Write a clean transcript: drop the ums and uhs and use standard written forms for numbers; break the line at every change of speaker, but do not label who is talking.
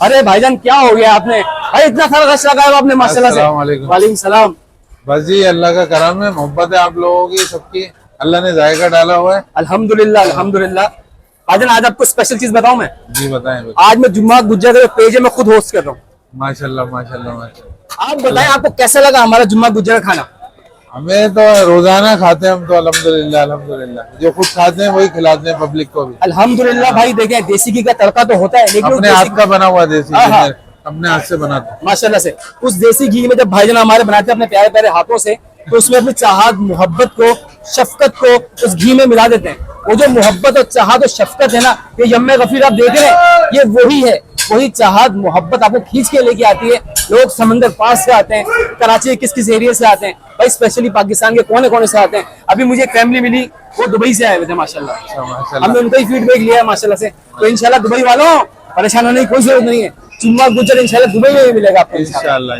अरे भाईजान क्या हो गया आपने भाई, इतना सारा रश लगाया आपने माशाल्लाह से। वालेकुम सलाम।
बस जी अल्लाह का करम है, मोहब्बत है आप लोगों की सबकी, अल्लाह ने जायका डाला हुआ है।
अल्हम्दुलिल्लाह अल्हम्दुलिल्लाह। भाईजान आज आपको स्पेशल चीज बताऊं मैं।
जी बताएं।
आज मैं जुम्मा गुज्जर का पेज है, मैं खुद होस्ट कर रहा हूँ।
माशाल्लाह माशाल्लाह माशाल्लाह।
आप बताएं आपको कैसा लगा हमारा जुम्मा गुज्जर का खाना।
हमें तो रोजाना खाते हैं हम तो, अल्हम्दुलिल्लाह अल्हम्दुलिल्लाह, जो खुद खाते हैं वही खिलाते हैं पब्लिक को भी।
अल्हम्दुलिल्लाह भाई देखें, देसी घी का तड़का तो होता है लेकिन
अपने हाथ का बना हुआ देसी घी,
हाँ।
अपने हाथ से बनाते हैं
माशाल्लाह से। उस देसी घी में जब भाईजान हमारे बनाते हैं अपने प्यारे प्यारे हाथों से, तो उसमें अपनी चाहत मोहब्बत को, शफकत को उस घी में मिला देते हैं। वो जो मोहब्बत और चाहत और शफकत है ना, ये यम्मे गफीर आप देख रहे हैं, ये वही है। वही चाहत मोहब्बत आपको खींच के लेके आती है। लोग समंदर पास से आते हैं, कराची के किस किस एरिया से आते हैं भाई, स्पेशली पाकिस्तान के कोने कोने से आते हैं। अभी मुझे एक फैमिली मिली, वो दुबई से आए हुए थे माशाल्लाह। हमने उनका ही फीडबैक लिया है माशाल्लाह से। तो इंशाल्लाह दुबई वालों परेशान होने की कोई जरूरत नहीं है, जुम्मा गुज्जर इंशाल्लाह दुबई में भी मिलेगा आपको
इंशाल्लाह।